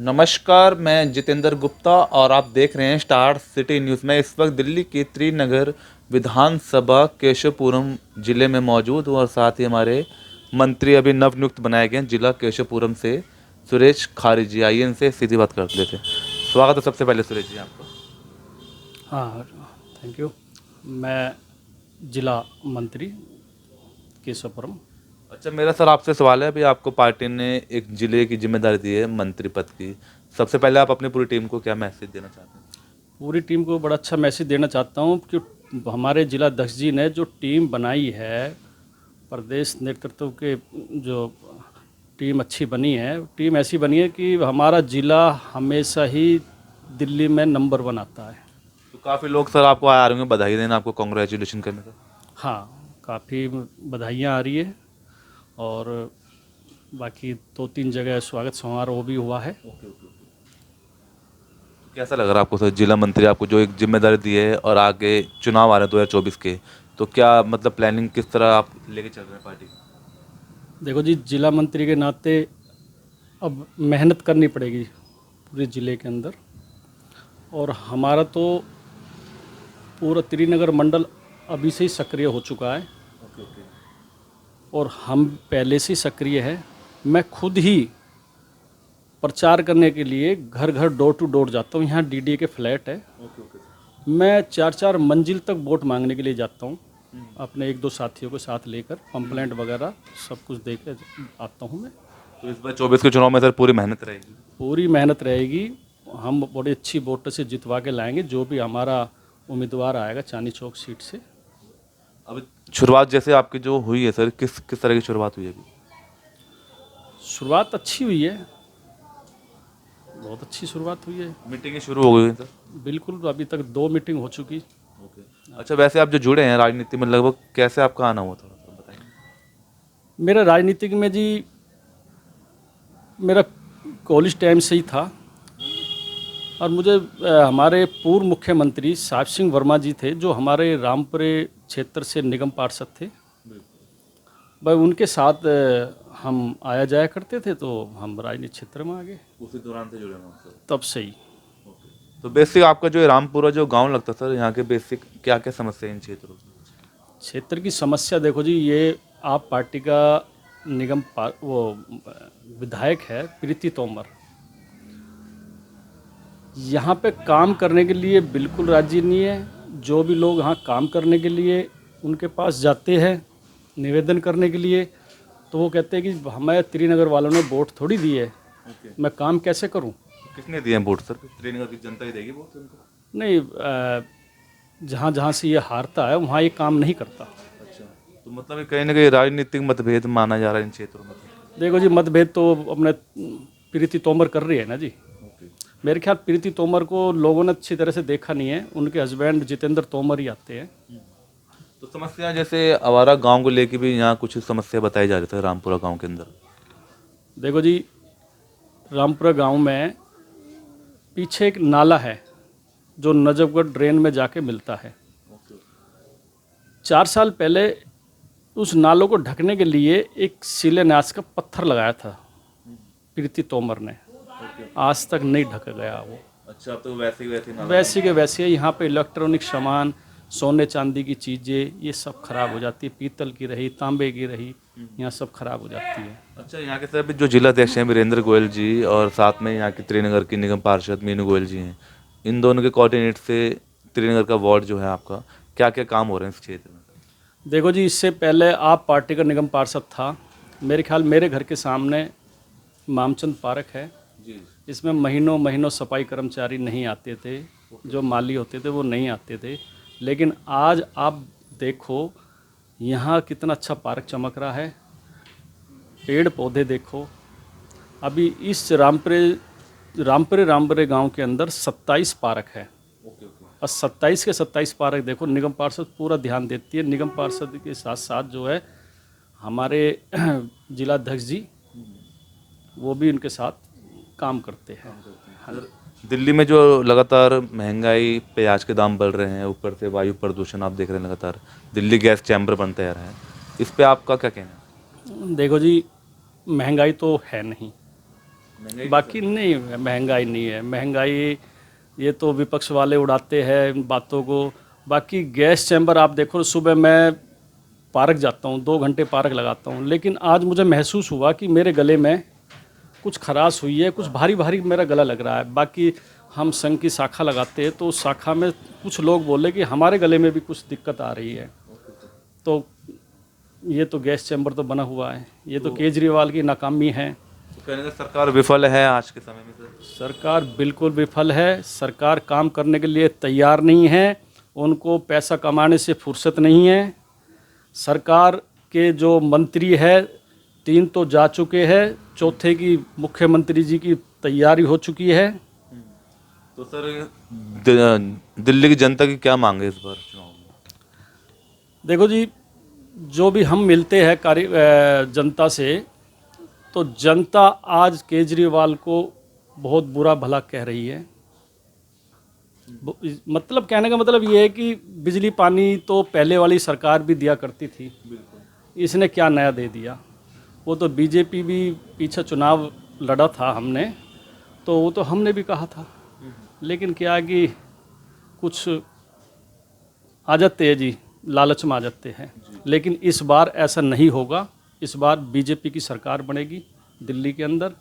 नमस्कार, मैं जितेंद्र गुप्ता और आप देख रहे हैं स्टार सिटी न्यूज़। मैं इस वक्त दिल्ली के त्रिनगर विधानसभा केशवपुरम ज़िले में मौजूद हूँ और साथ ही हमारे मंत्री अभी नवनियुक्त बनाए गए हैं जिला केशवपुरम से, सुरेश खारी जी। आइए इनसे सीधी बात कर लेते हैं। स्वागत है सबसे पहले सुरेश जी आपका। हाँ, थैंक यू। मैं जिला मंत्री केशवपुरम। अच्छा, मेरा सर आपसे सवाल है, अभी आपको पार्टी ने एक ज़िले की जिम्मेदारी दी है मंत्री पद की। सबसे पहले आप अपनी पूरी टीम को क्या मैसेज देना चाहते हैं? पूरी टीम को बड़ा अच्छा मैसेज देना चाहता हूँ कि हमारे जिला अध्यक्ष जी ने जो टीम बनाई है, प्रदेश नेतृत्व के जो टीम अच्छी बनी है, टीम ऐसी बनी है कि हमारा जिला हमेशा ही दिल्ली में नंबर 1 आता है। तो काफ़ी लोग सर आपको आ रहे होंगे बधाई देना, आपको कॉन्ग्रेचुलेशन करने का। हाँ, काफ़ी बधाइयाँ आ रही है और बाकी 2-3 जगह स्वागत समारोह भी हुआ है। कैसा लग रहा है आपको सर, जिला मंत्री आपको जो एक जिम्मेदारी दी है और आगे चुनाव आ रहे हैं 2024 के, तो क्या मतलब प्लानिंग किस तरह आप लेके चल रहे हैं पार्टी? देखो जी, जिला मंत्री के नाते अब मेहनत करनी पड़ेगी पूरे ज़िले के अंदर। और हमारा तो पूरा त्रिनगर मंडल अभी से ही सक्रिय हो चुका है और हम पहले से ही सक्रिय है। मैं खुद ही प्रचार करने के लिए घर घर डोर टू डोर जाता हूँ। यहाँ डीडीए के फ्लैट है, मैं 4-4 मंजिल तक वोट मांगने के लिए जाता हूँ अपने 1-2 साथियों को साथ लेकर। पंपलेट वगैरह सब कुछ दे कर आता हूँ मैं। तो इस बार 24 के चुनाव में सर पूरी मेहनत रहेगी? पूरी मेहनत रहेगी। हम बड़ी अच्छी वोट से जितवा के लाएंगे जो भी हमारा उम्मीदवार आएगा चांदनी चौक सीट से। अब शुरुआत जैसे आपकी जो हुई है सर, किस किस तरह की शुरुआत हुई है अभी? शुरुआत अच्छी हुई है, बहुत अच्छी शुरुआत हुई है। मीटिंगें शुरू हो गई हैं सर? बिल्कुल, अभी तक 2 मीटिंग हो चुकी। अच्छा, वैसे आप जो जुड़े हैं राजनीति में, लगभग कैसे आपका आना हुआ, थोड़ा सा बताएंगे? मेरा राजनीतिक में जी, मेरा कॉलेज टाइम से ही था और मुझे हमारे पूर्व मुख्यमंत्री साहिब सिंह वर्मा जी थे जो हमारे रामपुरे क्षेत्र से निगम पार्षद थे। भाई उनके साथ हम आया जाया करते थे, तो हम राजनीतिक क्षेत्र में आ गए उसी दौरान से जुड़े हैं आप सर? तब से ही। तो बेसिक आपका जो रामपुरा जो गांव लगता सर, यहाँ के बेसिक क्या क्या समस्या है इन क्षेत्रों में? क्षेत्र की समस्या देखो जी, ये आप पार्टी का वो विधायक है प्रीति तोमर, यहाँ पे काम करने के लिए बिल्कुल राजी नहीं है। जो भी लोग यहाँ काम करने के लिए उनके पास जाते हैं निवेदन करने के लिए, तो वो कहते हैं कि हमें त्रिनगर वालों ने वोट थोड़ी दी है, मैं काम कैसे करूँ। किसने दिए हैं वोट सर? त्रिनगर की जनता ही देगी वोट उनको? नहीं, जहाँ जहाँ से ये हारता है वहाँ ये काम नहीं करता। अच्छा, तो मतलब ये कहीं ना कहीं राजनीतिक मतभेद माना जा रहा है इन क्षेत्रों में? देखो जी, मतभेद तो अपने प्रीति तोमर कर रही है ना जी। मेरे ख्याल प्रीति तोमर को लोगों ने अच्छी तरह से देखा नहीं है, उनके हस्बैंड जितेंद्र तोमर ही आते हैं। तो समस्या जैसे आवारा गांव को लेके भी यहाँ कुछ समस्या बताई जा रही थी रामपुरा गांव के अंदर। देखो जी, रामपुरा गांव में पीछे एक नाला है जो नजफगढ़ ड्रेन में जाके मिलता है। 4 साल पहले उस नालों को ढकने के लिए एक शिलान्यास का पत्थर लगाया था प्रीति तोमर ने, आज तक नहीं ढका गया वो। अच्छा, अब तो वैसे ही वैसे के वैसे यहाँ पे इलेक्ट्रॉनिक सामान, सोने चांदी की चीज़ें, ये सब खराब हो जाती है। पीतल की रही, तांबे की रही, यहाँ सब खराब हो जाती है। अच्छा, यहाँ के सर जो जिला अध्यक्ष हैं वीरेंद्र गोयल जी, और साथ में यहाँ की त्रिनगर की निगम पार्षद मीनू गोयल जी हैं, इन दोनों के कोऑर्डिनेट से त्रिनगर का वार्ड जो है आपका, क्या क्या काम हो रहे हैं इस क्षेत्र में? देखो जी, इससे पहले आप पार्टी का निगम पार्षद था, मेरे ख्याल मेरे घर के सामने मामचंद पार्क है, इसमें महीनों महीनों सफाई कर्मचारी नहीं आते थे, जो माली होते थे वो नहीं आते थे। लेकिन आज आप देखो यहाँ कितना अच्छा पार्क चमक रहा है, पेड़ पौधे देखो। अभी इस रामपुरे गांव के अंदर 27 पार्क है और 27 के 27 पार्क देखो, निगम पार्षद पूरा ध्यान देती है। निगम पार्षद के साथ साथ जो है हमारे जिलाध्यक्ष जी, वो भी उनके साथ काम करते हैं। दिल्ली में जो लगातार महंगाई, प्याज के दाम बढ़ रहे हैं, ऊपर से वायु प्रदूषण आप देख रहे हैं लगातार, दिल्ली गैस चैम्बर बनते जा रहा है, इस पे आपका क्या कहना है? देखो जी, महंगाई तो है नहीं, बाकी नहीं, महंगाई नहीं है। महंगाई ये तो विपक्ष वाले उड़ाते हैं बातों को। बाकी गैस चैम्बर आप देखो, सुबह मैं पार्क जाता हूँ, 2 घंटे पार्क लगाता हूँ, लेकिन आज मुझे महसूस हुआ कि मेरे गले में कुछ खराश हुई है, कुछ भारी भारी मेरा गला लग रहा है। बाकी हम संघ की शाखा लगाते हैं, तो उस शाखा में कुछ लोग बोले कि हमारे गले में भी कुछ दिक्कत आ रही है। तो ये तो गैस चैम्बर तो बना हुआ है, ये तो केजरीवाल की नाकामी है। तो कहने का सरकार विफल है आज के समय में सर? सरकार बिल्कुल विफल है। सरकार काम करने के लिए तैयार नहीं है, उनको पैसा कमाने से फुर्सत नहीं है। सरकार के जो मंत्री है 3 तो जा चुके हैं, चौथे की मुख्यमंत्री जी की तैयारी हो चुकी है। तो सर दिल्ली की जनता की क्या मांग है इस बार चुनाव में? देखो जी, जो भी हम मिलते हैं जनता से, तो जनता आज केजरीवाल को बहुत बुरा भला कह रही है। मतलब कहने का मतलब ये है कि बिजली पानी तो पहले वाली सरकार भी दिया करती थी, इसने क्या नया दे दिया। वो तो बीजेपी भी पीछे चुनाव लड़ा था हमने, तो वो तो हमने भी कहा था, लेकिन क्या है कि कुछ आ जाते हैं जी, लालच में आ जाते हैं। लेकिन इस बार ऐसा नहीं होगा। इस बार बीजेपी की सरकार बनेगी दिल्ली के अंदर,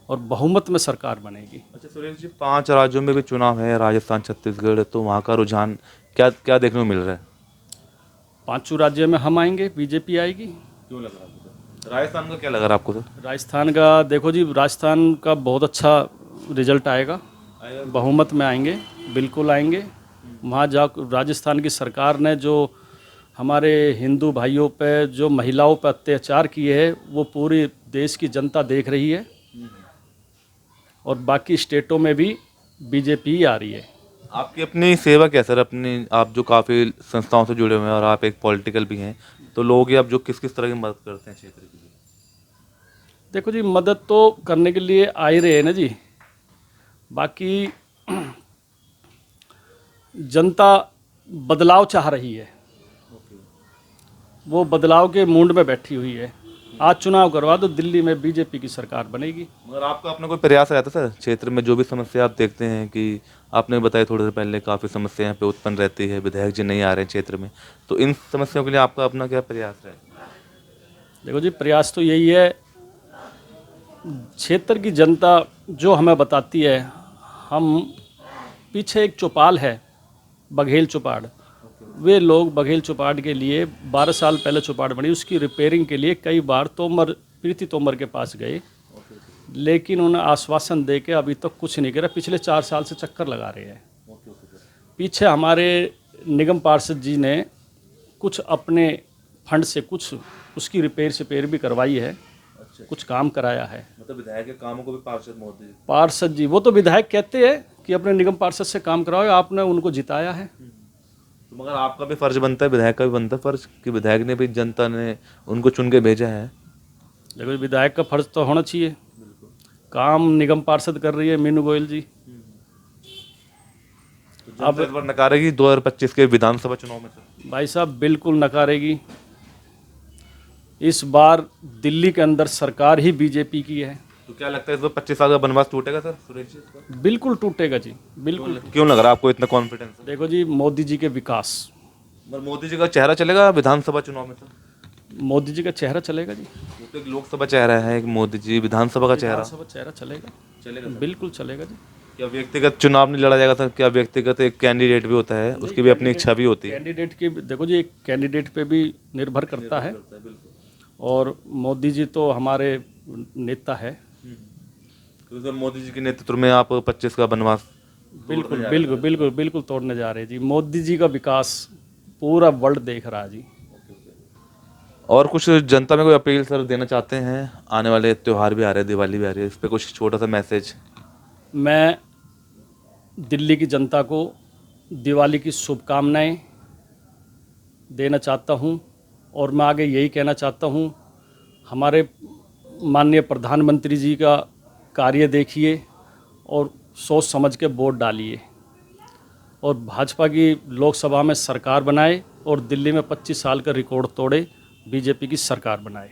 और बहुमत में सरकार बनेगी। अच्छा सुरेश जी, 5 राज्यों में भी चुनाव है, राजस्थान, छत्तीसगढ़, तो वहाँ का रुझान क्या क्या देखने को मिल रहा है? 5 राज्यों में हम आएंगे, बीजेपी आएगी। क्यों लग रहा है आपको? राजस्थान का क्या लग रहा है आपको सर? राजस्थान का देखो जी, राजस्थान का बहुत अच्छा रिजल्ट आएगा, बहुमत में आएंगे, बिल्कुल आएंगे। वहाँ जा राजस्थान की सरकार ने जो हमारे हिंदू भाइयों पे, जो महिलाओं पे अत्याचार किए हैं, वो पूरी देश की जनता देख रही है, और बाकी स्टेटों में भी बीजेपी आ रही है। आपकी अपनी सेवा क्या सर? अपनी आप जो काफ़ी संस्थाओं से जुड़े हुए हैं और आप एक पॉलिटिकल भी हैं, तो लोग आप जो किस किस तरह की मदद करते हैं क्षेत्र के लिए? देखो जी, मदद तो करने के लिए आ ही रहे हैं ना जी। बाकी जनता बदलाव चाह रही है, वो बदलाव के मूड में बैठी हुई है। आज चुनाव करवा दो, दिल्ली में बीजेपी की सरकार बनेगी। मगर आपका अपना कोई प्रयास रहता सर क्षेत्र में? जो भी समस्या आप देखते हैं कि आपने बताया थोड़ी देर पहले, काफ़ी समस्या यहाँ पे उत्पन्न रहती है, विधायक जी नहीं आ रहे हैं क्षेत्र में, तो इन समस्याओं के लिए आपका अपना क्या प्रयास है? देखो जी, प्रयास तो यही है, क्षेत्र की जनता जो हमें बताती है। हम पीछे एक चौपाल है, बघेल चौपाड़, वे लोग बघेल चौपाड़ के लिए 12 साल पहले चौपाड़ बनी, उसकी रिपेयरिंग के लिए कई बार प्रीति तोमर के पास गए, लेकिन उन्हें आश्वासन दे के अभी तक कुछ नहीं करा। पिछले 4 साल से चक्कर लगा रहे हैं। पीछे हमारे निगम पार्षद जी ने कुछ अपने फंड से कुछ उसकी रिपेयर भी करवाई है, कुछ काम कराया है। मतलब विधायक के कामों को भी पार्षद जी, वो तो विधायक कहते हैं कि अपने निगम पार्षद से काम कराओ, आपने उनको जिताया है। तो मगर आपका भी फर्ज बनता है, विधायक का भी बनता है फर्ज, कि विधायक ने भी, जनता ने उनको चुन के भेजा है। देखो, विधायक का फर्ज तो होना चाहिए। काम निगम पार्षद कर रही है मीनू गोयल जी। तो अब इस बार नकारेगी 2025 के विधानसभा चुनाव में सर? भाई साहब, बिल्कुल नकारेगी। इस बार दिल्ली के अंदर सरकार ही बीजेपी की है। तो क्या लगता है इस बार 25 साल का बनवास टूटेगा सर सुरेश जी? बिल्कुल टूटेगा जी, बिल्कुल। क्यों लग रहा है आपको इतना कॉन्फिडेंस? देखो जी, मोदी जी के विकास। मोदी जी का चेहरा चलेगा विधानसभा चुनाव में सर? मोदी जी का चेहरा चलेगा जी। वो तो एक लोकसभा चेहरा है, एक मोदी जी विधानसभा का चेहरा। विधानसभा चेहरा चलेगा, बिल्कुल चलेगा जी। क्या व्यक्तिगत चुनाव नहीं लड़ा जाएगा सर? क्या व्यक्तिगत एक कैंडिडेट भी होता है, उसकी भी अपनी इच्छा भी होती है? कैंडिडेट की देखो जी, एक कैंडिडेट पे भी निर्भर करता है, और मोदी जी तो हमारे नेता है। तो सर मोदी जी के नेतृत्व में आप 25 का बनवास बिल्कुल बिल्कुल बिल्कुल बिल्कुल तोड़ने जा रहे हैं जी। मोदी जी का विकास पूरा वर्ल्ड देख रहा है जी। और कुछ जनता में कोई अपील सर देना चाहते हैं? आने वाले त्यौहार भी आ रहे हैं, दिवाली भी आ रही है, इस पर कुछ छोटा सा मैसेज? मैं दिल्ली की जनता को दिवाली की शुभकामनाएं देना चाहता हूं, और मैं आगे यही कहना चाहता हूं, हमारे माननीय प्रधानमंत्री जी का कार्य देखिए और सोच समझ के वोट डालिए, और भाजपा की लोकसभा में सरकार बनाए, और दिल्ली में 25 साल का रिकॉर्ड तोड़े बीजेपी की सरकार बनाए।